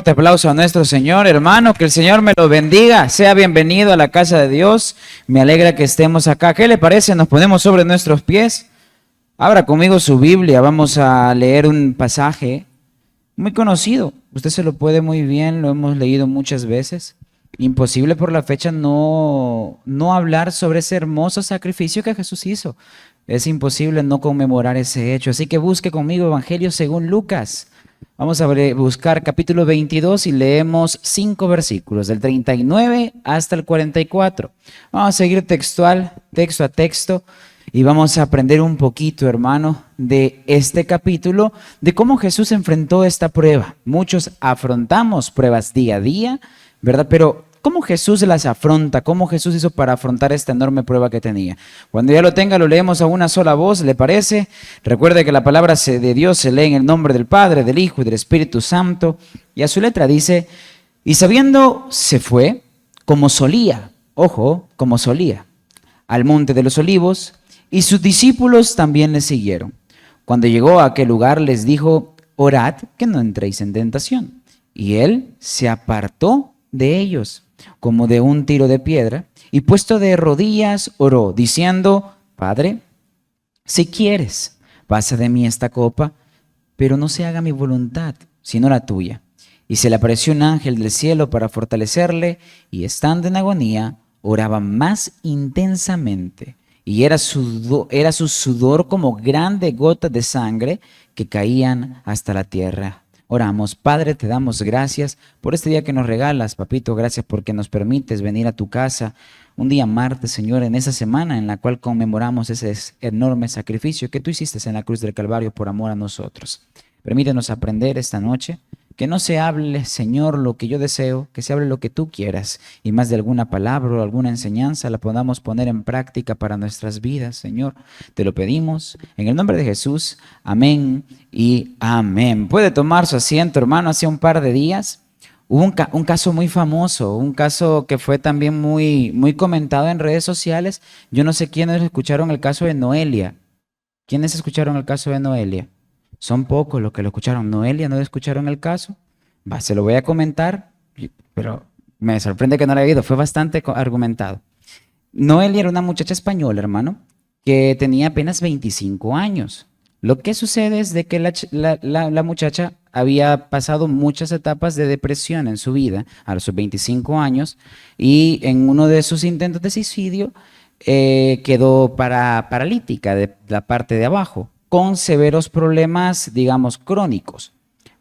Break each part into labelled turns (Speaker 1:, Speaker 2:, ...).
Speaker 1: fuerte aplauso a nuestro Señor, hermano, que el Señor me lo bendiga, sea bienvenido a la casa de Dios, me alegra que estemos acá. ¿Qué le parece? Nos ponemos sobre nuestros pies. Abra conmigo su Biblia, vamos a leer un pasaje muy conocido, usted se lo puede muy bien, lo hemos leído muchas veces. Imposible por la fecha no hablar sobre ese hermoso sacrificio que Jesús hizo. Es imposible no conmemorar ese hecho, así que busque conmigo Evangelio según Lucas. Vamos a buscar capítulo 22 y leemos 5 versículos, del 39 hasta el 44. Vamos a seguir texto a texto, y vamos a aprender un poquito, hermano, de este capítulo, de cómo Jesús enfrentó esta prueba. Muchos afrontamos pruebas día a día, ¿verdad? Pero ¿cómo Jesús las afronta? ¿Cómo Jesús hizo para afrontar esta enorme prueba que tenía? Cuando ya lo tenga, lo leemos a una sola voz, ¿le parece? Recuerde que la palabra de Dios se lee en el nombre del Padre, del Hijo y del Espíritu Santo. Y a su letra dice, y sabiendo se fue, como solía, ojo, como solía, al monte de los olivos, y sus discípulos también le siguieron. Cuando llegó a aquel lugar les dijo, orad que no entréis en tentación. Y él se apartó de ellos como de un tiro de piedra, y puesto de rodillas oró, diciendo, Padre, si quieres, pasa de mí esta copa, pero no se haga mi voluntad, sino la tuya. Y se le apareció un ángel del cielo para fortalecerle, y estando en agonía, oraba más intensamente, y era su sudor como grandes gotas de sangre que caían hasta la tierra. Oramos. Padre, te damos gracias por este día que nos regalas, papito. Gracias porque nos permites venir a tu casa un día martes, Señor, en esa semana en la cual conmemoramos ese enorme sacrificio que tú hiciste en la cruz del Calvario por amor a nosotros. Permítenos aprender esta noche, que no se hable, Señor, lo que yo deseo, que se hable lo que tú quieras, y más de alguna palabra o alguna enseñanza la podamos poner en práctica para nuestras vidas, Señor. Te lo pedimos en el nombre de Jesús. Amén y amén. Puede tomar su asiento, hermano. Hace un par de días hubo un caso muy famoso, un caso que fue también muy comentado en redes sociales. Yo no sé quiénes escucharon el caso de Noelia. ¿Quiénes escucharon el caso de Noelia? Son pocos los que lo escucharon. Noelia, ¿no escucharon el caso? Se lo voy a comentar, pero me sorprende que no lo haya oído. Fue bastante argumentado. Noelia era una muchacha española, hermano, que tenía apenas 25 años. Lo que sucede es de que la muchacha había pasado muchas etapas de depresión en su vida a los 25 años, y en uno de sus intentos de suicidio quedó paralítica de la parte de abajo, con severos problemas, digamos, crónicos.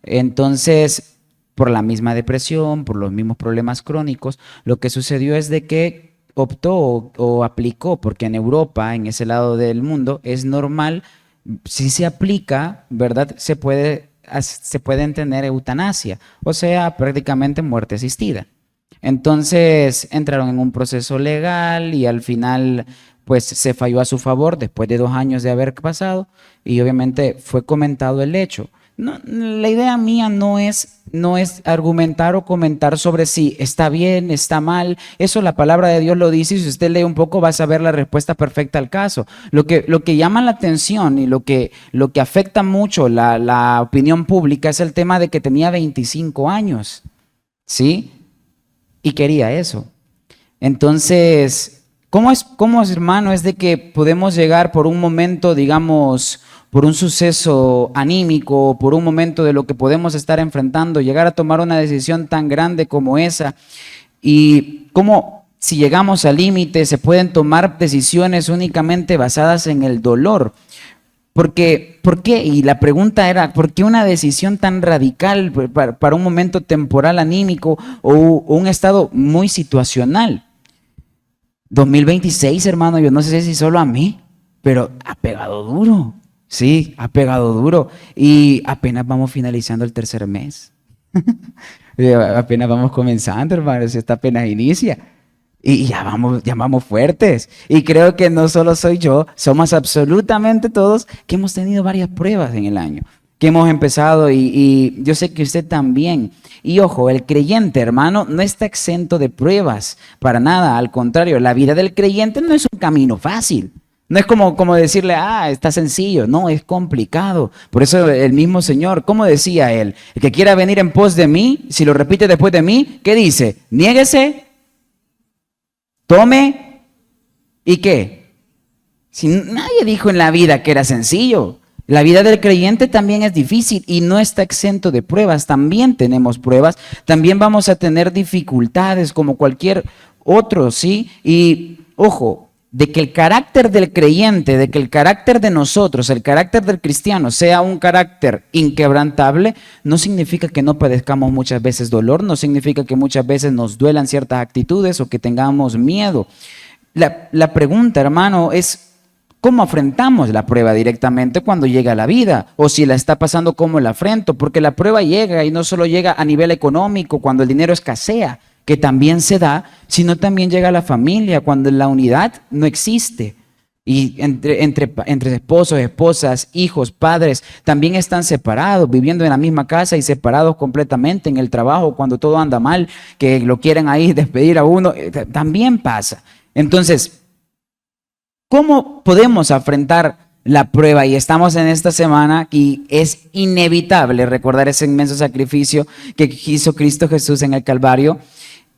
Speaker 1: Entonces, por la misma depresión, por los mismos problemas crónicos, lo que sucedió es de que optó o aplicó, porque en Europa, en ese lado del mundo, es normal, si se aplica, ¿verdad? Se puede tener eutanasia, o sea, prácticamente muerte asistida. Entonces, entraron en un proceso legal y al final pues se falló a su favor después de 2 años de haber pasado, y obviamente fue comentado el hecho. No, la idea mía no es argumentar o comentar sobre si está bien, está mal. Eso la palabra de Dios lo dice, y si usted lee un poco va a saber la respuesta perfecta al caso. Lo que llama la atención y lo que afecta mucho la opinión pública es el tema de que tenía 25 años, ¿sí? Y quería eso. Entonces, ¿cómo es, hermano? Es de que podemos llegar por un momento, digamos, por un suceso anímico, por un momento de lo que podemos estar enfrentando, llegar a tomar una decisión tan grande como esa, y cómo si llegamos al límite se pueden tomar decisiones únicamente basadas en el dolor. ¿Por qué? Y la pregunta era, ¿por qué una decisión tan radical para un momento temporal anímico o un estado muy situacional? 2026, hermano, yo no sé si solo a mí, pero ha pegado duro. Sí, ha pegado duro. Y apenas vamos finalizando el 3er mes. Apenas vamos comenzando, hermano, esta apenas inicia. Y ya vamos fuertes. Y creo que no solo soy yo, somos absolutamente todos que hemos tenido varias pruebas en el año, que hemos empezado, y yo sé que usted también. Y ojo, el creyente, hermano, no está exento de pruebas, para nada. Al contrario, la vida del creyente no es un camino fácil. No es como decirle, está sencillo. No, es complicado. Por eso el mismo Señor, ¿cómo decía él? El que quiera venir en pos de mí, si lo repite después de mí, ¿qué dice? Niéguese, tome, ¿y qué? Si nadie dijo en la vida que era sencillo. La vida del creyente también es difícil y no está exento de pruebas. También tenemos pruebas, también vamos a tener dificultades como cualquier otro, ¿sí? Y ojo, de que el carácter del creyente, de que el carácter de nosotros, el carácter del cristiano sea un carácter inquebrantable, no significa que no padezcamos muchas veces dolor, no significa que muchas veces nos duelan ciertas actitudes o que tengamos miedo. La pregunta, hermano, es ¿cómo afrontamos la prueba directamente cuando llega a la vida? O si la está pasando, ¿cómo la afrento? Porque la prueba llega y no solo llega a nivel económico, cuando el dinero escasea, que también se da, sino también llega a la familia, cuando la unidad no existe. Y entre esposos, esposas, hijos, padres, también están separados, viviendo en la misma casa y separados completamente en el trabajo, cuando todo anda mal, que lo quieren ahí despedir a uno, también pasa. Entonces, ¿cómo podemos afrontar la prueba? Y estamos en esta semana y es inevitable recordar ese inmenso sacrificio que hizo Cristo Jesús en el Calvario.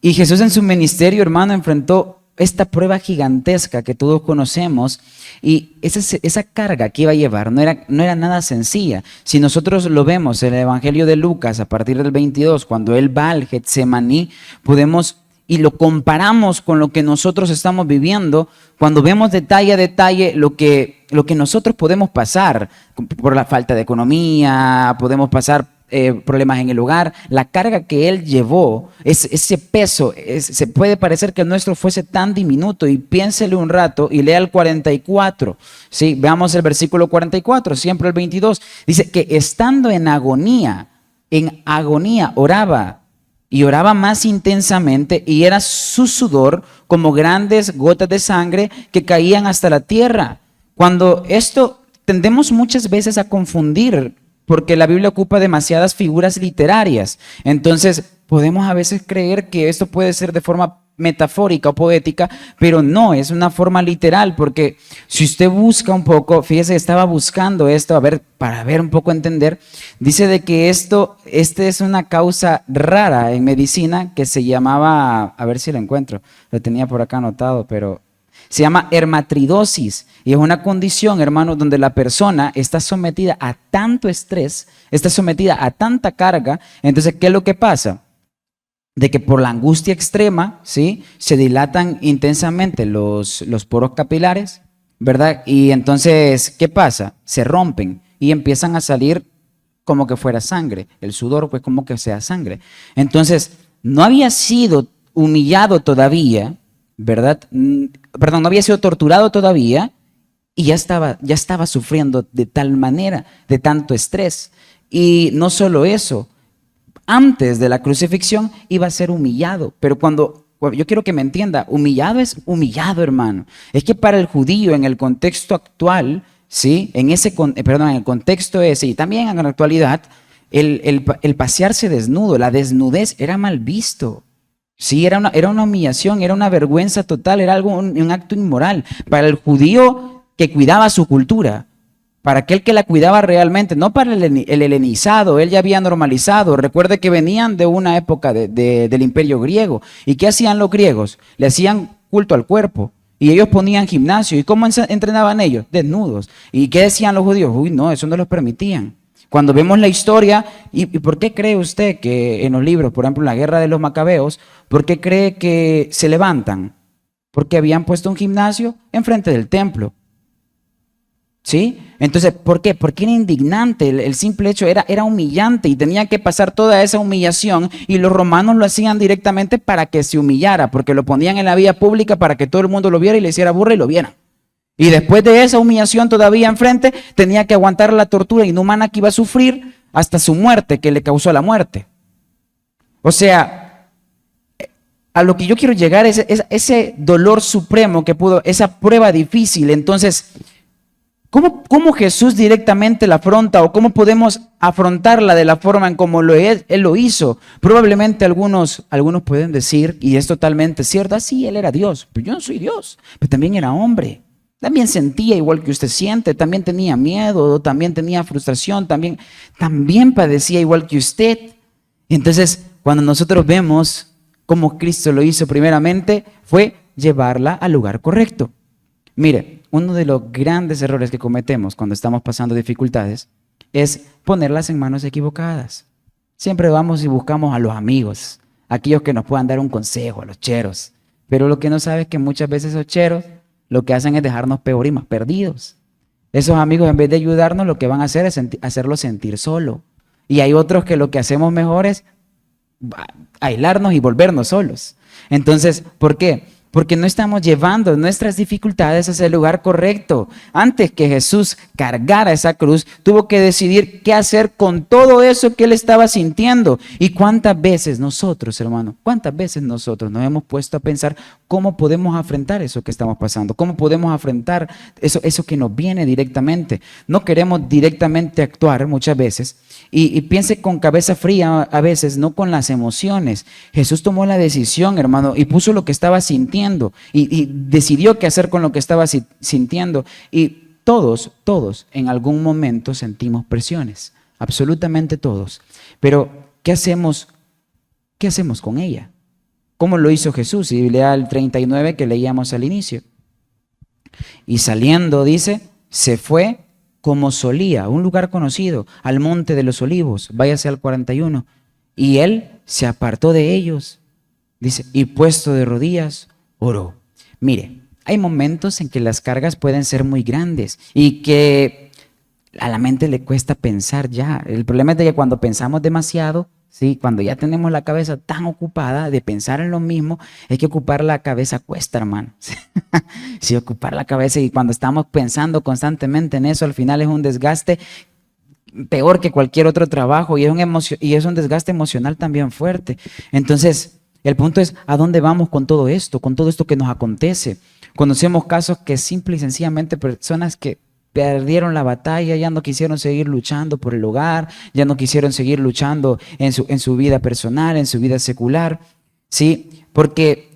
Speaker 1: Y Jesús en su ministerio, hermano, enfrentó esta prueba gigantesca que todos conocemos, y esa carga que iba a llevar no era nada sencilla. Si nosotros lo vemos en el Evangelio de Lucas a partir del 22, cuando él va al Getsemaní, podemos y lo comparamos con lo que nosotros estamos viviendo, cuando vemos detalle a detalle lo que nosotros podemos pasar por la falta de economía, podemos pasar problemas en el hogar, la carga que él llevó, ese peso, se puede parecer que el nuestro fuese tan diminuto, y piénsele un rato y lea el 44, ¿sí? Veamos el versículo 44, siempre el 22, dice que estando en agonía oraba, y oraba más intensamente, y era su sudor como grandes gotas de sangre que caían hasta la tierra. Cuando esto tendemos muchas veces a confundir, porque la Biblia ocupa demasiadas figuras literarias. Entonces, podemos a veces creer que esto puede ser de forma metafórica o poética, pero no, es una forma literal, porque si usted busca un poco, fíjese, estaba buscando esto, para ver un poco, entender, dice de que este es una causa rara en medicina que se llamaba, a ver si lo encuentro, lo tenía por acá anotado, pero se llama hermatridosis, y es una condición, hermano, donde la persona está sometida a tanto estrés, está sometida a tanta carga. Entonces, ¿qué es lo que pasa? De que por la angustia extrema, ¿sí?, se dilatan intensamente los poros capilares, ¿verdad? Y entonces, ¿qué pasa? Se rompen y empiezan a salir como que fuera sangre. El sudor, pues, como que sea sangre. Entonces, no había sido humillado todavía, ¿verdad? Perdón, no había sido torturado todavía, y ya estaba sufriendo de tal manera, de tanto estrés. Y no solo eso, antes de la crucifixión iba a ser humillado, pero yo quiero que me entienda, humillado es humillado, hermano. Es que para el judío, en el contexto actual, ¿sí?, en el contexto ese, y también en la actualidad, el pasearse desnudo, la desnudez era mal visto. Sí, era una humillación, era una vergüenza total, era un acto inmoral. Para el judío que cuidaba su cultura, para aquel que la cuidaba realmente, no para el helenizado, él ya había normalizado. Recuerde que venían de una época del imperio griego. ¿Y qué hacían los griegos? Le hacían culto al cuerpo, y ellos ponían gimnasio. ¿Y cómo entrenaban ellos? Desnudos. ¿Y qué decían los judíos? Uy, no, eso no los permitían. Cuando vemos la historia, ¿y por qué cree usted que en los libros, por ejemplo, en la guerra de los macabeos, por qué cree que se levantan? Porque habían puesto un gimnasio enfrente del templo. ¿Sí? Entonces, ¿por qué? Porque era indignante, el simple hecho era humillante, y tenía que pasar toda esa humillación, y los romanos lo hacían directamente para que se humillara, porque lo ponían en la vía pública para que todo el mundo lo viera y le hiciera burla y lo vieran. Y después de esa humillación todavía enfrente, tenía que aguantar la tortura inhumana que iba a sufrir hasta su muerte, que le causó la muerte. O sea, a lo que yo quiero llegar es ese dolor supremo que pudo, esa prueba difícil. Entonces, ¿cómo Jesús directamente la afronta, o cómo podemos afrontarla de la forma en como él lo hizo? Probablemente algunos pueden decir, y es totalmente cierto, sí, él era Dios, pero yo no soy Dios, pero también era hombre. También sentía igual que usted siente, también tenía miedo, también tenía frustración, también padecía igual que usted. Entonces, cuando nosotros vemos cómo Cristo lo hizo primeramente, fue llevarla al lugar correcto. Mire, uno de los grandes errores que cometemos cuando estamos pasando dificultades es ponerlas en manos equivocadas. Siempre vamos y buscamos a los amigos, aquellos que nos puedan dar un consejo, a los cheros. Pero lo que no sabe es que muchas veces esos cheros lo que hacen es dejarnos peor y más perdidos. Esos amigos, en vez de ayudarnos, lo que van a hacer es hacerlo sentir solo. Y hay otros que lo que hacemos mejor es aislarnos y volvernos solos. Entonces, ¿por qué? Porque no estamos llevando nuestras dificultades hacia el lugar correcto. Antes que Jesús cargara esa cruz, tuvo que decidir qué hacer con todo eso que él estaba sintiendo. Y cuántas veces nosotros, hermano, cuántas veces nosotros nos hemos puesto a pensar cómo podemos afrontar eso que estamos pasando, cómo podemos afrontar eso que nos viene directamente. No queremos directamente actuar muchas veces. Y piense con cabeza fría a veces, no con las emociones. Jesús tomó la decisión, hermano, y puso lo que estaba sintiendo y decidió qué hacer con lo que estaba sintiendo. Y todos en algún momento sentimos presiones, absolutamente todos. Pero, ¿qué hacemos con ella? ¿Cómo lo hizo Jesús? Y lea el 39 que leíamos al inicio. Y saliendo, dice, se fue como solía, un lugar conocido, al monte de los olivos, váyase al 41. Y él se apartó de ellos, dice, y puesto de rodillas, oró. Mire, hay momentos en que las cargas pueden ser muy grandes y que a la mente le cuesta pensar ya. El problema es de que cuando pensamos demasiado, ¿sí? Cuando ya tenemos la cabeza tan ocupada de pensar en lo mismo, es que ocupar la cabeza cuesta, hermano. Sí, ocupar la cabeza, y cuando estamos pensando constantemente en eso, al final es un desgaste peor que cualquier otro trabajo y es un desgaste emocional también fuerte. Entonces, el punto es, ¿a dónde vamos con todo esto que nos acontece? Conocemos casos que simple y sencillamente personas que perdieron la batalla, ya no quisieron seguir luchando por el hogar, ya no quisieron seguir luchando en su vida personal, en su vida secular, ¿sí? Porque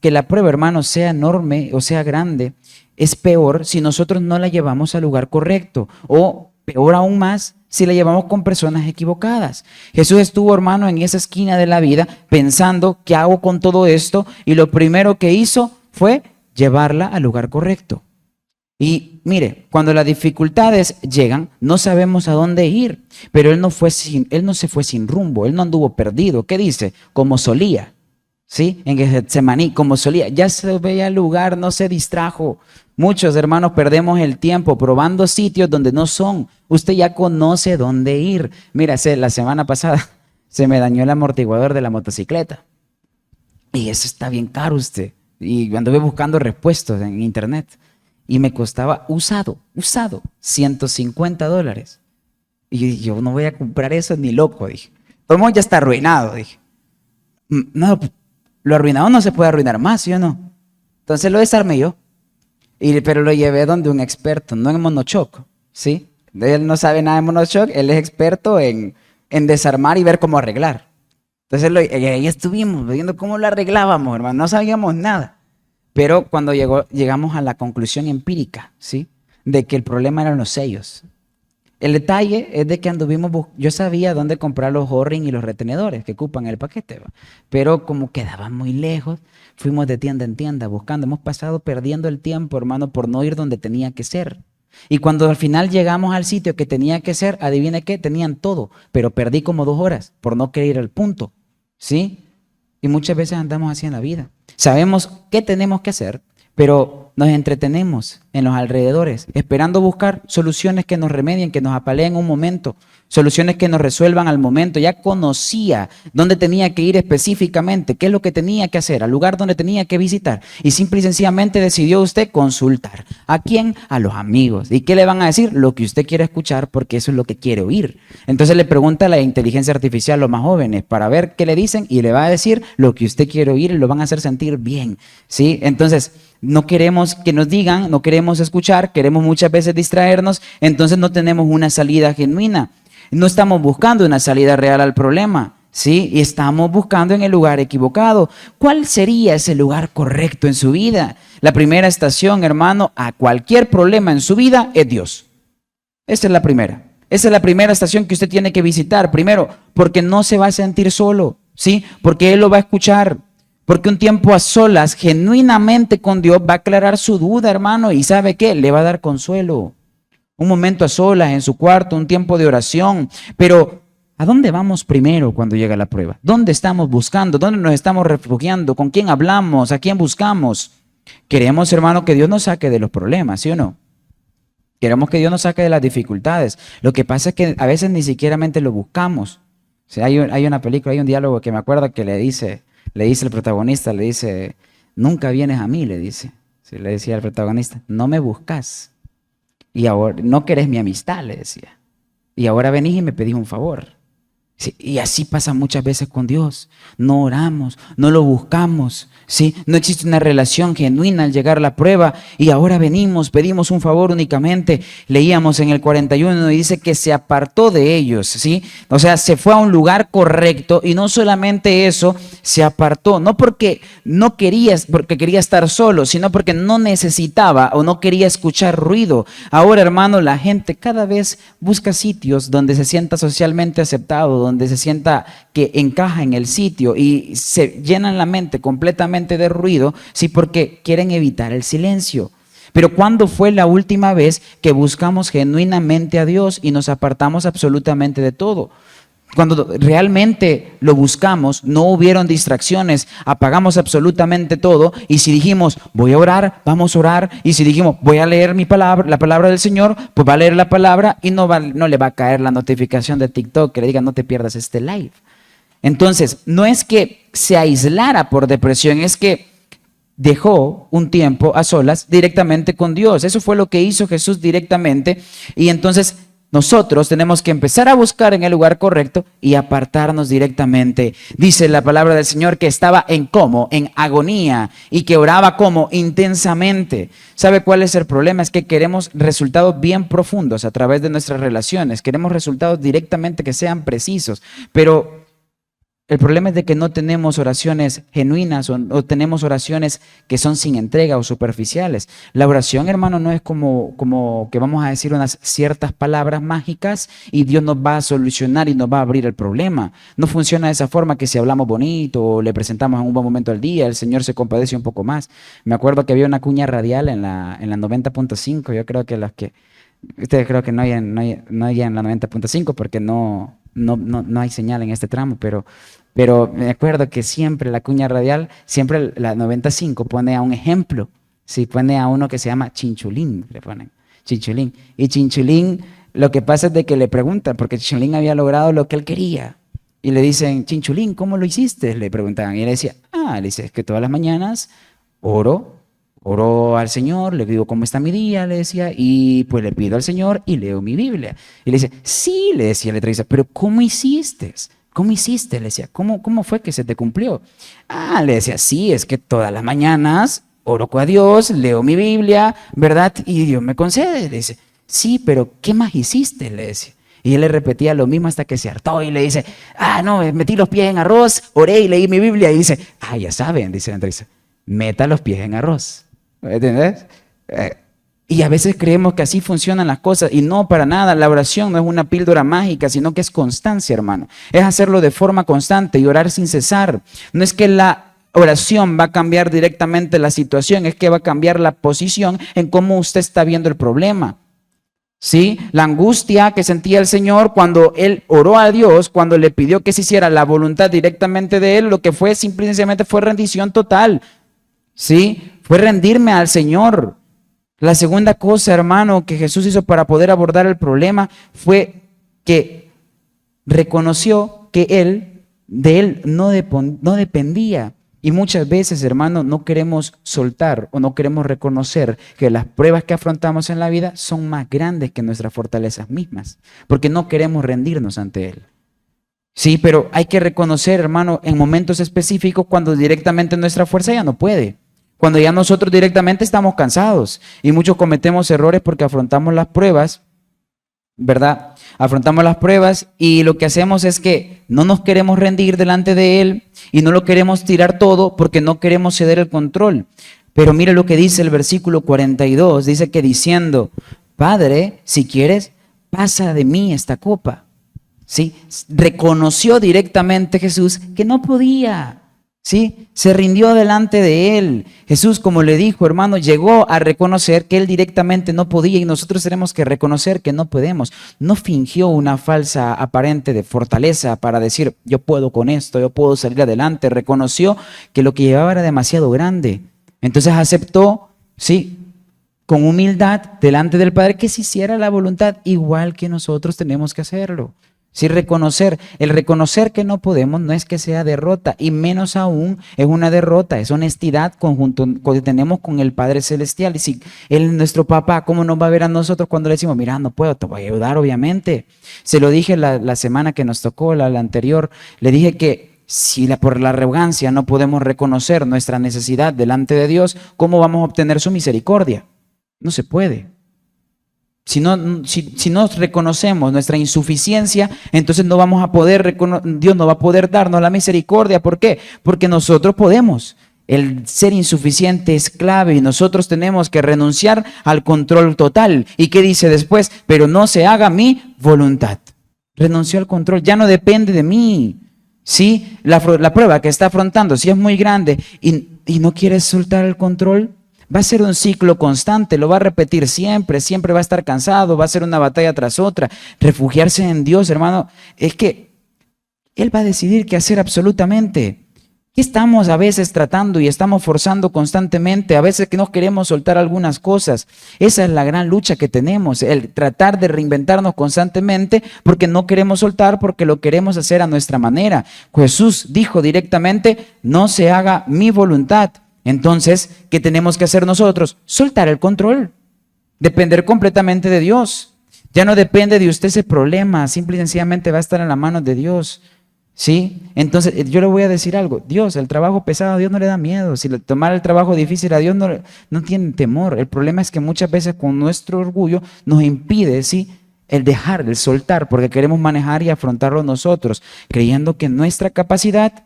Speaker 1: que la prueba, hermano, sea enorme o sea grande, es peor si nosotros no la llevamos al lugar correcto, o peor aún más, si la llevamos con personas equivocadas. Jesús estuvo, hermano, en esa esquina de la vida pensando, ¿qué hago con todo esto? Y lo primero que hizo fue llevarla al lugar correcto. Y mire, cuando las dificultades llegan, no sabemos a dónde ir, pero él no se fue sin rumbo, él no anduvo perdido. ¿Qué dice? Como solía, ¿sí? En Getsemaní, como solía, ya se veía el lugar, no se distrajo. Muchos hermanos perdemos el tiempo probando sitios donde no son. Usted ya conoce dónde ir. Mira, la semana pasada se me dañó el amortiguador de la motocicleta. Y eso está bien caro usted. Y anduve buscando repuestos en internet. Y me costaba usado, $150. Y yo no voy a comprar eso ni loco, dije. Todo ya está arruinado, dije. No, lo arruinado no se puede arruinar más, ¿sí o no? Entonces lo desarmé yo. Pero lo llevé donde un experto, no en monoshock, ¿sí? Él no sabe nada de monoshock, él es experto en desarmar y ver cómo arreglar. Entonces ahí estuvimos viendo cómo lo arreglábamos, hermano, no sabíamos nada. Pero cuando llegamos a la conclusión empírica, ¿sí? De que el problema eran los sellos. El detalle es de que yo sabía dónde comprar los O-ring y los retenedores que ocupan el paquete, ¿va? Pero como quedaban muy lejos, fuimos de tienda en tienda buscando. Hemos pasado perdiendo el tiempo, hermano, por no ir donde tenía que ser. Y cuando al final llegamos al sitio que tenía que ser, adivine qué, tenían todo, pero perdí como 2 horas por no querer ir al punto, ¿sí? Y muchas veces andamos así en la vida. Sabemos qué tenemos que hacer, pero nos entretenemos en los alrededores, esperando buscar soluciones que nos remedien, que nos apaleen un momento, soluciones que nos resuelvan al momento. Ya conocía dónde tenía que ir específicamente, qué es lo que tenía que hacer, al lugar donde tenía que visitar. Y simple y sencillamente decidió usted consultar. ¿A quién? A los amigos. ¿Y qué le van a decir? Lo que usted quiere escuchar, porque eso es lo que quiere oír. Entonces le pregunta a la inteligencia artificial a los más jóvenes para ver qué le dicen, y le va a decir lo que usted quiere oír y lo van a hacer sentir bien, ¿sí? Entonces, no queremos que nos digan, no queremos escuchar, queremos muchas veces distraernos, entonces no tenemos una salida genuina. No estamos buscando una salida real al problema, ¿sí? Y estamos buscando en el lugar equivocado. ¿Cuál sería ese lugar correcto en su vida? La primera estación, hermano, a cualquier problema en su vida es Dios. Esa es la primera. Esa es la primera estación que usted tiene que visitar. Primero, porque no se va a sentir solo, ¿sí? Porque Él lo va a escuchar. Porque un tiempo a solas, genuinamente con Dios, va a aclarar su duda, hermano. ¿Y sabe qué? Le va a dar consuelo. Un momento a solas en su cuarto, un tiempo de oración. Pero, ¿a dónde vamos primero cuando llega la prueba? ¿Dónde estamos buscando? ¿Dónde nos estamos refugiando? ¿Con quién hablamos? ¿A quién buscamos? Queremos, hermano, que Dios nos saque de los problemas, ¿sí o no? Queremos que Dios nos saque de las dificultades. Lo que pasa es que a veces ni siquiera lo buscamos. O sea, hay una película, hay un diálogo que me acuerdo que le dice el protagonista, le dice, nunca vienes a mí, le dice. Sí, le decía al protagonista, no me buscas. Y ahora, no querés mi amistad, le decía. Y ahora venís y me pedís un favor. Sí, y así pasa muchas veces con Dios. No oramos, no lo buscamos, ¿sí? No existe una relación genuina al llegar a la prueba y ahora venimos, pedimos un favor únicamente. Leíamos en el 41 y dice que se apartó de ellos, ¿sí? O sea, se fue a un lugar correcto y no solamente eso, se apartó, no porque no querías, porque quería estar solo, sino porque no necesitaba o no quería escuchar ruido. Ahora, hermano, la gente cada vez busca sitios donde se sienta socialmente aceptado, donde se sienta que encaja en el sitio y se llenan la mente completamente de ruido, sí, porque quieren evitar el silencio. Pero ¿cuándo fue la última vez que buscamos genuinamente a Dios y nos apartamos absolutamente de todo? Cuando realmente lo buscamos, no hubieron distracciones, apagamos absolutamente todo y si dijimos, voy a orar, vamos a orar, y si dijimos, voy a leer mi palabra, la palabra del Señor, pues va a leer la palabra y no le va a caer la notificación de TikTok que le diga, no te pierdas este live. Entonces, no es que se aislara por depresión, es que dejó un tiempo a solas directamente con Dios. Eso fue lo que hizo Jesús directamente y entonces nosotros tenemos que empezar a buscar en el lugar correcto y apartarnos directamente. Dice la palabra del Señor que estaba en agonía y que oraba intensamente. ¿Sabe cuál es el problema? Es que queremos resultados bien profundos a través de nuestras relaciones. Queremos resultados directamente que sean precisos, pero el problema es de que no tenemos oraciones genuinas o tenemos oraciones que son sin entrega o superficiales. La oración, hermano, no es como que vamos a decir unas ciertas palabras mágicas y Dios nos va a solucionar y nos va a abrir el problema. No funciona de esa forma que si hablamos bonito o le presentamos en un buen momento al día, el Señor se compadece un poco más. Me acuerdo que había una cuña radial en la 90.5. Yo creo que ustedes creo que no hay en la 90.5 porque no hay señal en este tramo, pero me acuerdo que siempre la cuña radial, siempre la 95 pone a un ejemplo, sí, pone a uno que se llama Chinchulín, le ponen, Chinchulín. Y Chinchulín, lo que pasa es de que le preguntan, porque Chinchulín había logrado lo que él quería. Y le dicen, Chinchulín, ¿cómo lo hiciste? Le preguntaban. Y él decía, le dice, es que todas las mañanas oro al Señor, le digo cómo está mi día, le decía, y pues le pido al Señor y leo mi Biblia. Y le dice, sí, le decía, le traía, pero ¿cómo hiciste? ¿Cómo hiciste? Le decía, ¿cómo fue que se te cumplió? Le decía, sí, es que todas las mañanas oro a Dios, leo mi Biblia, ¿verdad? Y Dios me concede. Le dice, sí, pero ¿qué más hiciste? Le decía. Y él le repetía lo mismo hasta que se hartó y le dice, no, metí los pies en arroz, oré y leí mi Biblia. Y dice, ya saben, dice Andrés, meta los pies en arroz. ¿Entendés? Y a veces creemos que así funcionan las cosas y no, para nada. La oración no es una píldora mágica, sino que es constancia, hermano. Es hacerlo de forma constante y orar sin cesar. No es que la oración va a cambiar directamente la situación, es que va a cambiar la posición en cómo usted está viendo el problema. ¿Sí? La angustia que sentía el Señor cuando él oró a Dios, cuando le pidió que se hiciera la voluntad directamente de él, lo que fue simplemente fue rendición total. ¿Sí? Fue rendirme al Señor. La segunda cosa, hermano, que Jesús hizo para poder abordar el problema fue que reconoció que de él no dependía. Y muchas veces, hermano, no queremos soltar o no queremos reconocer que las pruebas que afrontamos en la vida son más grandes que nuestras fortalezas mismas, porque no queremos rendirnos ante Él. Sí, pero hay que reconocer, hermano, en momentos específicos cuando directamente nuestra fuerza ya no puede. Cuando ya nosotros directamente estamos cansados y muchos cometemos errores porque afrontamos las pruebas, ¿verdad? Afrontamos las pruebas y lo que hacemos es que no nos queremos rendir delante de Él y no lo queremos tirar todo porque no queremos ceder el control. Pero mire lo que dice el versículo 42, dice que diciendo, Padre, si quieres, pasa de mí esta copa. ¿Sí? Reconoció directamente Jesús que no podía. ¿Sí? Se rindió delante de él. Jesús, como le dijo, hermano, llegó a reconocer que él directamente no podía y nosotros tenemos que reconocer que no podemos. No fingió una falsa aparente de fortaleza para decir, yo puedo con esto, yo puedo salir adelante. Reconoció que lo que llevaba era demasiado grande. Entonces aceptó, sí, con humildad delante del Padre que se hiciera la voluntad igual que nosotros tenemos que hacerlo. Sí, el reconocer que no podemos no es que sea derrota, y menos aún es una derrota, es honestidad que tenemos con el Padre Celestial. Y si Él es nuestro papá, ¿cómo nos va a ver a nosotros cuando le decimos, mira, no puedo, te voy a ayudar, obviamente? Se lo dije la semana que nos tocó, la anterior, le dije que si por la arrogancia no podemos reconocer nuestra necesidad delante de Dios, ¿cómo vamos a obtener su misericordia? No se puede. Si no reconocemos nuestra insuficiencia, entonces no vamos a poder, Dios no va a poder darnos la misericordia. ¿Por qué? Porque nosotros podemos. El ser insuficiente es clave y nosotros tenemos que renunciar al control total. ¿Y qué dice después? Pero no se haga mi voluntad. Renunció al control, ya no depende de mí. ¿Sí? La prueba que está afrontando, si es muy grande y no quieres soltar el control, va a ser un ciclo constante, lo va a repetir siempre, siempre va a estar cansado, va a ser una batalla tras otra. Refugiarse en Dios, hermano, es que Él va a decidir qué hacer absolutamente. ¿Qué estamos a veces tratando y estamos forzando constantemente? A veces que no queremos soltar algunas cosas. Esa es la gran lucha que tenemos, el tratar de reinventarnos constantemente porque no queremos soltar, porque lo queremos hacer a nuestra manera. Jesús dijo directamente, no se haga mi voluntad. Entonces, ¿qué tenemos que hacer nosotros? Soltar el control, depender completamente de Dios. Ya no depende de usted ese problema, simple y sencillamente va a estar en las manos de Dios. ¿Sí? Entonces, yo le voy a decir algo. Dios, el trabajo pesado a Dios no le da miedo. Si tomar el trabajo difícil a Dios no tiene temor. El problema es que muchas veces con nuestro orgullo nos impide, ¿sí?, el dejar, el soltar, porque queremos manejar y afrontarlo nosotros, creyendo que nuestra capacidad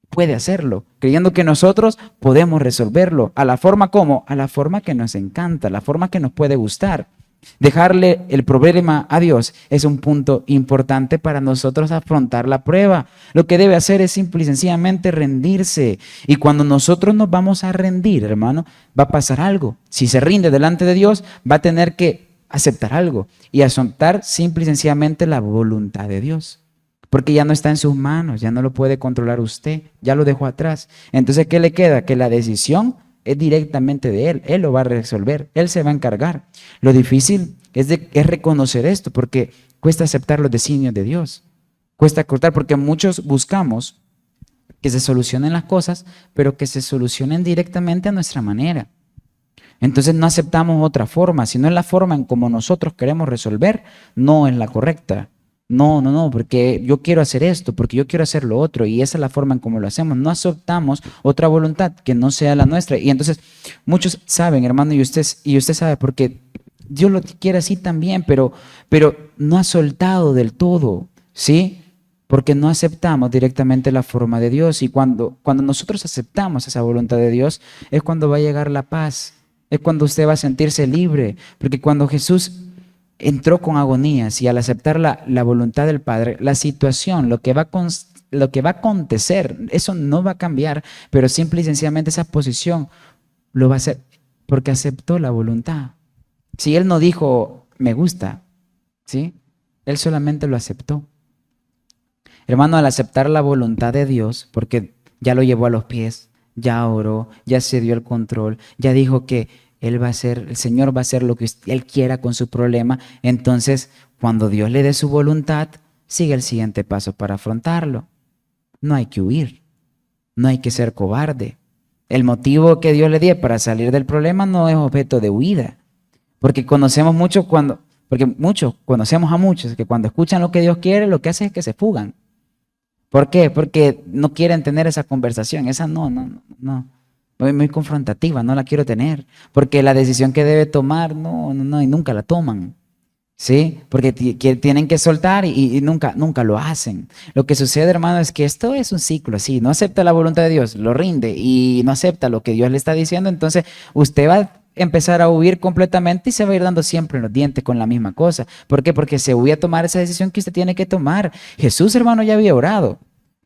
Speaker 1: puede hacerlo, creyendo que nosotros podemos resolverlo. ¿A la forma cómo? A la forma que nos encanta, la forma que nos puede gustar. Dejarle el problema a Dios es un punto importante para nosotros afrontar la prueba. Lo que debe hacer es simple y sencillamente rendirse. Y cuando nosotros nos vamos a rendir, hermano, va a pasar algo. Si se rinde delante de Dios, va a tener que aceptar algo y aceptar simple y sencillamente la voluntad de Dios. Porque ya no está en sus manos, ya no lo puede controlar usted, ya lo dejó atrás. Entonces, ¿qué le queda? Que la decisión es directamente de Él lo va a resolver, Él se va a encargar. Lo difícil es reconocer esto, porque cuesta aceptar los designios de Dios, cuesta cortar, porque muchos buscamos que se solucionen las cosas, pero que se solucionen directamente a nuestra manera. Entonces no aceptamos otra forma, sino es la forma en como nosotros queremos resolver, no es la correcta. No, porque yo quiero hacer esto, porque yo quiero hacer lo otro, y esa es la forma en cómo lo hacemos. No aceptamos otra voluntad que no sea la nuestra. Y entonces muchos saben, hermano, y usted sabe, porque Dios lo quiere así también, pero no ha soltado del todo, ¿sí? Porque no aceptamos directamente la forma de Dios. Y cuando nosotros aceptamos esa voluntad de Dios, es cuando va a llegar la paz, es cuando usted va a sentirse libre, porque cuando Jesús entró con agonías y al aceptar la voluntad del Padre, la situación, lo que va a acontecer, eso no va a cambiar, pero simple y sencillamente esa posición lo va a hacer porque aceptó la voluntad. Si Él no dijo, me gusta, ¿sí? Él solamente lo aceptó. Hermano, al aceptar la voluntad de Dios, porque ya lo llevó a los pies, ya oró, ya se dio el control, ya dijo que el Señor va a hacer lo que Él quiera con su problema. Entonces, cuando Dios le dé su voluntad, sigue el siguiente paso para afrontarlo. No hay que huir, no hay que ser cobarde. El motivo que Dios le dio para salir del problema no es objeto de huida. Porque conocemos a muchos que cuando escuchan lo que Dios quiere, lo que hacen es que se fugan. ¿Por qué? Porque no quieren tener esa conversación. Esa no. Muy confrontativa, no la quiero tener, porque la decisión que debe tomar, no, y nunca la toman. ¿sí? Porque que tienen que soltar y nunca lo hacen. Lo que sucede, hermano, es que esto es un ciclo así. No acepta la voluntad de Dios, lo rinde y no acepta lo que Dios le está diciendo. Entonces, usted va a empezar a huir completamente y se va a ir dando siempre en los dientes con la misma cosa. ¿Por qué? Porque se voy a tomar esa decisión que usted tiene que tomar. Jesús, hermano, ya había orado.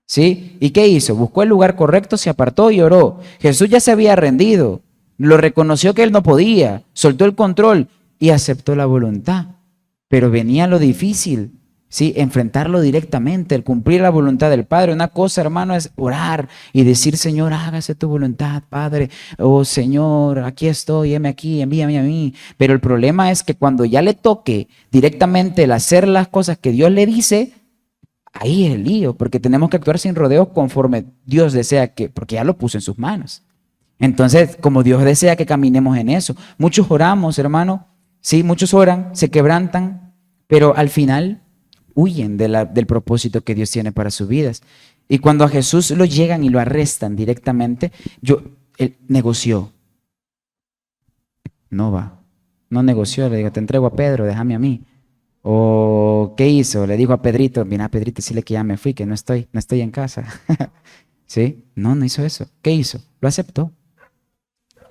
Speaker 1: ¿Sí? ¿Y qué hizo? Buscó el lugar correcto, se apartó y oró. Jesús ya se había rendido, lo reconoció que él no podía, soltó el control y aceptó la voluntad. Pero venía lo difícil, ¿sí? Enfrentarlo directamente, el cumplir la voluntad del Padre. Una cosa, hermano, es orar y decir, Señor, hágase tu voluntad, Padre. Oh, Señor, aquí estoy, heme aquí, envíame a mí. Pero el problema es que cuando ya le toque directamente el hacer las cosas que Dios le dice, ahí es el lío, porque tenemos que actuar sin rodeos conforme Dios desea que, porque ya lo puso en sus manos. Entonces, como Dios desea que caminemos en eso. Muchos oramos, hermano, sí, muchos oran, se quebrantan, pero al final huyen del propósito que Dios tiene para sus vidas. Y cuando a Jesús lo llegan y lo arrestan directamente, él negoció. No va, no negoció, le digo, te entrego a Pedro, déjame a mí. ¿O qué hizo? Le dijo a Pedrito, mira Pedrito, decirle que ya me fui, que no estoy en casa. ¿Sí? No hizo eso. ¿Qué hizo? Lo aceptó.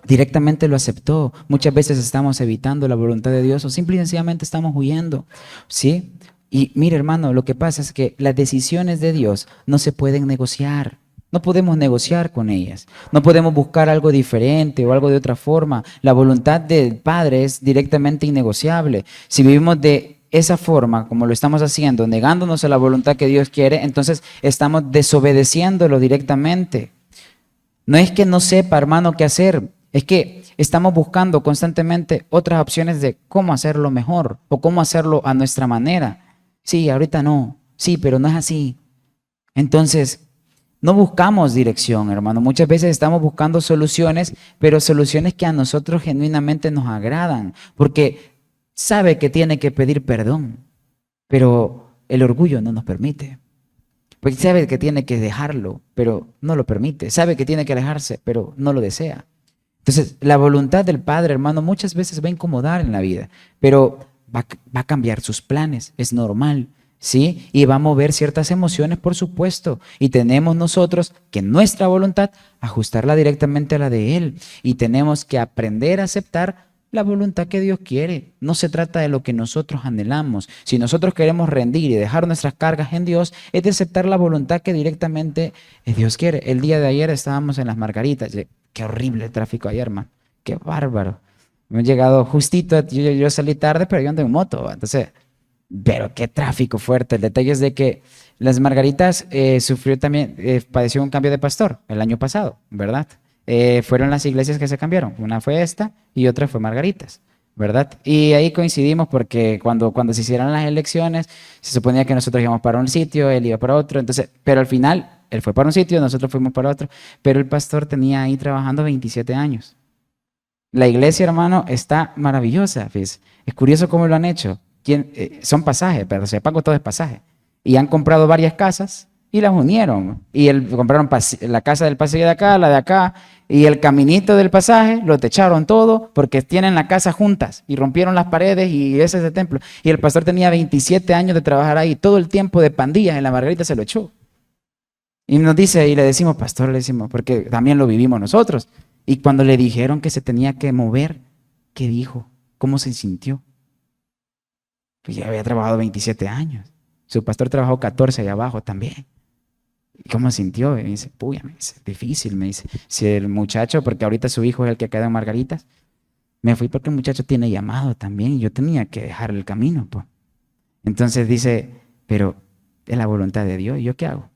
Speaker 1: Directamente lo aceptó. Muchas veces estamos evitando la voluntad de Dios o simple y sencillamente estamos huyendo. ¿Sí? Y mire, hermano, lo que pasa es que las decisiones de Dios no se pueden negociar. No podemos negociar con ellas. No podemos buscar algo diferente o algo de otra forma. La voluntad del Padre es directamente innegociable. Si vivimos de esa forma, como lo estamos haciendo, negándonos a la voluntad que Dios quiere, entonces estamos desobedeciéndolo directamente. No es que no sepa, hermano, qué hacer. Es que estamos buscando constantemente otras opciones de cómo hacerlo mejor o cómo hacerlo a nuestra manera. Sí, ahorita no. Sí, pero no es así. Entonces, no buscamos dirección, hermano. Muchas veces estamos buscando soluciones, pero soluciones que a nosotros genuinamente nos agradan, porque sabe que tiene que pedir perdón, pero el orgullo no nos permite. Porque sabe que tiene que dejarlo, pero no lo permite. Sabe que tiene que alejarse, pero no lo desea. Entonces, la voluntad del Padre, hermano, muchas veces va a incomodar en la vida, pero va a cambiar sus planes, es normal, ¿sí? Y va a mover ciertas emociones, por supuesto. Y tenemos nosotros que nuestra voluntad ajustarla directamente a la de Él. Y tenemos que aprender a aceptar la voluntad que Dios quiere. No se trata de lo que nosotros anhelamos. Si nosotros queremos rendir y dejar nuestras cargas en Dios, es de aceptar la voluntad que directamente Dios quiere. El día de ayer estábamos en Las Margaritas. Qué horrible el tráfico ayer, hermano. Qué bárbaro. Me he llegado justito, yo salí tarde, pero yo ando en moto. Entonces, pero qué tráfico fuerte. El detalle es de que Las Margaritas sufrió también, padeció un cambio de pastor el año pasado, ¿verdad? Fueron las iglesias que se cambiaron. Una fue esta y otra fue Margaritas, ¿verdad? Y ahí coincidimos porque cuando se hicieron las elecciones, se suponía que nosotros íbamos para un sitio, él iba para otro, entonces, pero al final, él fue para un sitio, nosotros fuimos para otro, pero el pastor tenía ahí trabajando 27 años. La iglesia, hermano, está maravillosa, fíjese. Es curioso cómo lo han hecho. Son pasajes, pero se pago todo es pasaje. Y han comprado varias casas y las unieron. Y compraron la casa del pasaje de acá, la de acá, y el caminito del pasaje lo techaron todo porque tienen la casa juntas y rompieron las paredes y ese es el templo. Y el pastor tenía 27 años de trabajar ahí. Todo el tiempo de pandillas en la Margarita se lo echó. Y nos dice, y le decimos, pastor, le decimos, porque también lo vivimos nosotros. Y cuando le dijeron que se tenía que mover, ¿qué dijo? ¿Cómo se sintió? Pues ya había trabajado 27 años. Su pastor trabajó 14 allá abajo también. ¿Y cómo se sintió? Y me dice, puya, me dice, difícil, me dice. Si el muchacho, porque ahorita su hijo es el que queda en Margaritas, me fui porque el muchacho tiene llamado también y yo tenía que dejar el camino, pues. Entonces dice, pero es la voluntad de Dios, ¿y yo qué hago?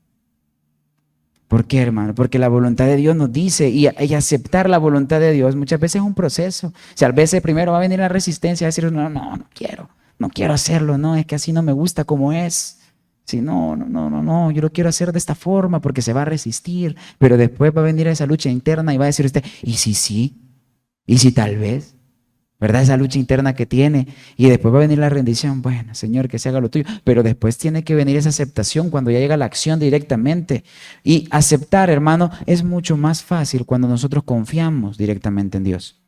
Speaker 1: ¿Por qué, hermano? Porque la voluntad de Dios nos dice, y aceptar la voluntad de Dios muchas veces es un proceso. O sea, a veces primero va a venir la resistencia a decir, no quiero hacerlo, no, es que así no me gusta como es. Si no, yo lo quiero hacer de esta forma porque se va a resistir. Pero después va a venir esa lucha interna y va a decir usted, ¿y si sí? ¿Y si tal vez? ¿Verdad? Esa lucha interna que tiene. Y después va a venir la rendición. Bueno, Señor, que se haga lo tuyo. Pero después tiene que venir esa aceptación cuando ya llega la acción directamente. Y aceptar, hermano, es mucho más fácil cuando nosotros confiamos directamente en Dios.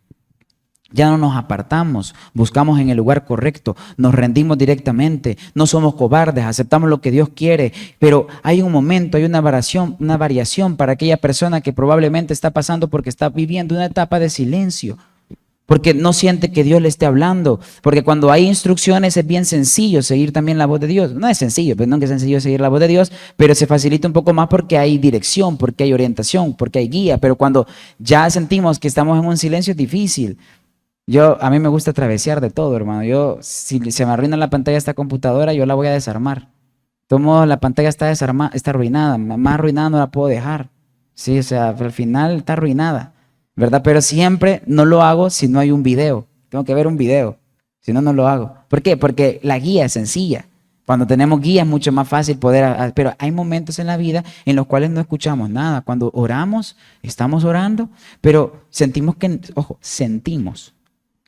Speaker 1: Ya no nos apartamos, buscamos en el lugar correcto, nos rendimos directamente, no somos cobardes, aceptamos lo que Dios quiere, pero hay un momento, hay una variación para aquella persona que probablemente está pasando porque está viviendo una etapa de silencio, porque no siente que Dios le esté hablando, porque cuando hay instrucciones es bien sencillo seguir también la voz de Dios. No es sencillo, pero no es que es sencillo seguir la voz de Dios, pero se facilita un poco más porque hay dirección, porque hay orientación, porque hay guía, pero cuando ya sentimos que estamos en un silencio es difícil. A mí me gusta travesear de todo, hermano. Si se me arruina la pantalla de esta computadora, yo la voy a desarmar. De todos modos, la pantalla está desarmada, está arruinada. Más arruinada no la puedo dejar. Sí, o sea, al final está arruinada, ¿verdad? Pero siempre no lo hago si no hay un video. Tengo que ver un video. Si no, no lo hago. ¿Por qué? Porque la guía es sencilla. Cuando tenemos guía es mucho más fácil poder, pero hay momentos en la vida en los cuales no escuchamos nada. Cuando oramos, estamos orando, pero sentimos sentimos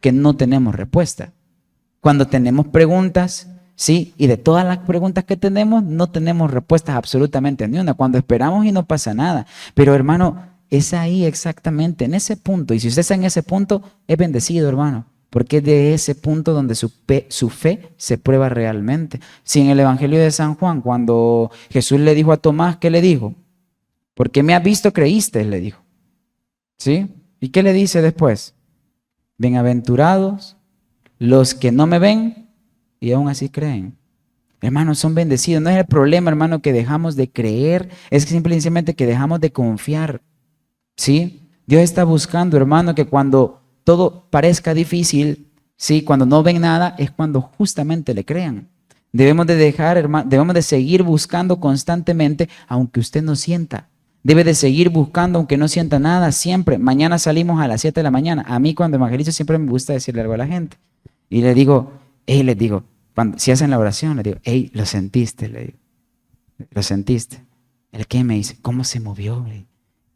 Speaker 1: que no tenemos respuesta. Cuando tenemos preguntas, ¿sí? Y de todas las preguntas que tenemos, no tenemos respuestas absolutamente ni una. Cuando esperamos y no pasa nada. Pero hermano, es ahí exactamente, en ese punto. Y si usted está en ese punto, es bendecido, hermano. Porque es de ese punto donde su fe se prueba realmente. Si en el Evangelio de San Juan, cuando Jesús le dijo a Tomás, ¿qué le dijo? Porque me has visto, creíste, le dijo. ¿Sí? ¿Y qué le dice después? Bienaventurados los que no me ven y aún así creen. Hermanos, son bendecidos. No es el problema, hermano, que dejamos de creer, es simplemente que dejamos de confiar. ¿Sí? Dios está buscando, hermano, que cuando todo parezca difícil, ¿sí? Cuando no ven nada, es cuando justamente le crean. Debemos de seguir buscando constantemente, aunque usted no sienta. Debe de seguir buscando aunque no sienta nada, siempre. Mañana salimos a las 7 de la mañana. A mí cuando evangelizo siempre me gusta decirle algo a la gente. Y les digo, si hacen la oración, les digo, hey, lo sentiste, le digo. ¿Lo sentiste? ¿El qué? Me dice, ¿cómo se movió?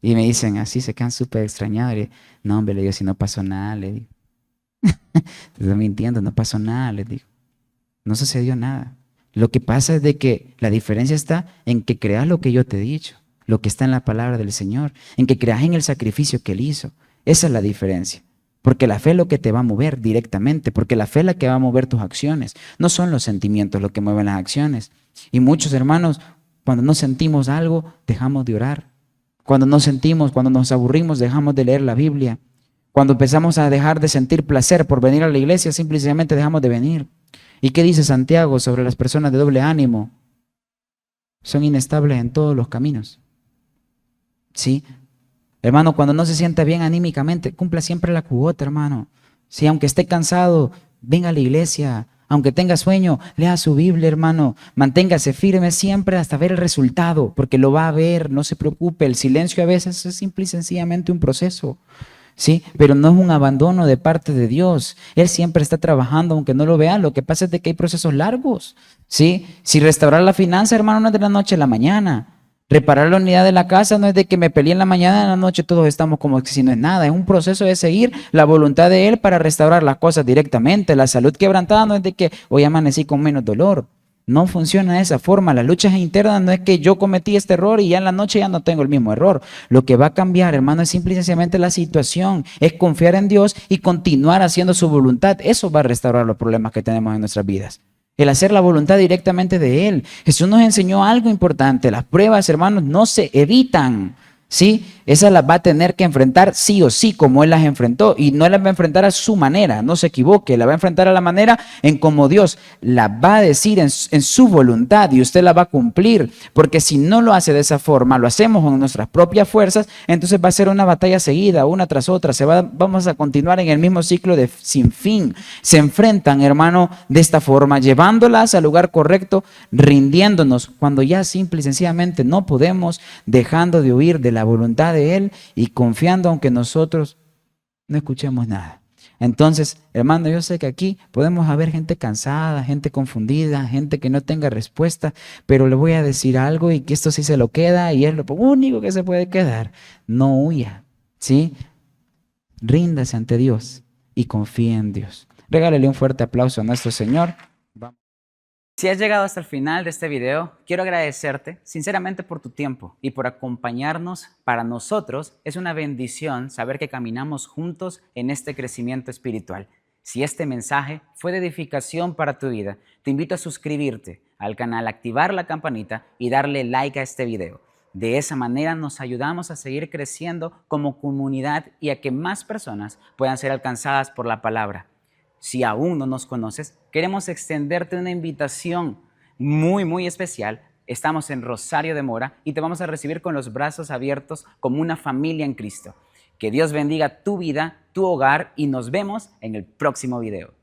Speaker 1: Y me dicen, así se quedan súper extrañados. Le digo, no, hombre, le digo, si no pasó nada, le digo. Te estoy mintiendo, no pasó nada, le digo. No sucedió nada. Lo que pasa es de que la diferencia está en que creas lo que yo te he dicho, lo que está en la palabra del Señor, en que creas en el sacrificio que Él hizo. Esa es la diferencia. Porque la fe es lo que te va a mover directamente, porque la fe es la que va a mover tus acciones. No son los sentimientos lo que mueven las acciones. Y muchos hermanos, cuando no sentimos algo, dejamos de orar. Cuando no sentimos, cuando nos aburrimos, dejamos de leer la Biblia. Cuando empezamos a dejar de sentir placer por venir a la iglesia, simplemente dejamos de venir. ¿Y qué dice Santiago sobre las personas de doble ánimo? Son inestables en todos los caminos. ¿Sí? Hermano, cuando no se sienta bien anímicamente, cumpla siempre la cuota, hermano. Si aunque esté cansado, venga a la iglesia. Aunque tenga sueño, lea su Biblia, hermano. Manténgase firme siempre hasta ver el resultado, porque lo va a ver, no se preocupe. El silencio a veces es simple y sencillamente un proceso. ¿Sí? Pero no es un abandono de parte de Dios. Él siempre está trabajando, aunque no lo vean. Lo que pasa es de que hay procesos largos. ¿Sí? Si restaurar la finanza, hermano, no es de la noche a la mañana. Reparar la unidad de la casa no es de que me peleé en la mañana, en la noche todos estamos como que si no es nada. Es un proceso de seguir la voluntad de Él para restaurar las cosas directamente. La salud quebrantada no es de que hoy amanecí con menos dolor. No funciona de esa forma. Las luchas internas no es que yo cometí este error y ya en la noche ya no tengo el mismo error. Lo que va a cambiar, hermano, es simple y sencillamente la situación. Es confiar en Dios y continuar haciendo su voluntad. Eso va a restaurar los problemas que tenemos en nuestras vidas. El hacer la voluntad directamente de Él. Jesús nos enseñó algo importante. Las pruebas, hermanos, no se evitan. ¿Sí? Esas las va a tener que enfrentar sí o sí, como Él las enfrentó. Y no las va a enfrentar a su manera, no se equivoque. La va a enfrentar a la manera en como Dios la va a decir en su voluntad y usted la va a cumplir. Porque si no lo hace de esa forma, lo hacemos con nuestras propias fuerzas, entonces va a ser una batalla seguida, una tras otra. Vamos a continuar en el mismo ciclo de sin fin. Se enfrentan, hermano, de esta forma, llevándolas al lugar correcto, rindiéndonos cuando ya simple y sencillamente no podemos, dejando de huir de la voluntad de Él y confiando aunque nosotros no escuchemos nada. Entonces, hermano, yo sé que aquí podemos haber gente cansada, gente confundida, gente que no tenga respuesta, pero le voy a decir algo y que esto sí se lo queda y es lo único que se puede quedar. No huya, ¿sí? Ríndase ante Dios y confíe en Dios. Regálele un fuerte aplauso a nuestro Señor. Vamos.
Speaker 2: Si has llegado hasta el final de este video, quiero agradecerte sinceramente por tu tiempo y por acompañarnos. Para nosotros es una bendición saber que caminamos juntos en este crecimiento espiritual. Si este mensaje fue de edificación para tu vida, te invito a suscribirte al canal, activar la campanita y darle like a este video. De esa manera nos ayudamos a seguir creciendo como comunidad y a que más personas puedan ser alcanzadas por la palabra. Si aún no nos conoces, queremos extenderte una invitación muy especial. Estamos en Rosario de Mora y te vamos a recibir con los brazos abiertos como una familia en Cristo. Que Dios bendiga tu vida, tu hogar y nos vemos en el próximo video.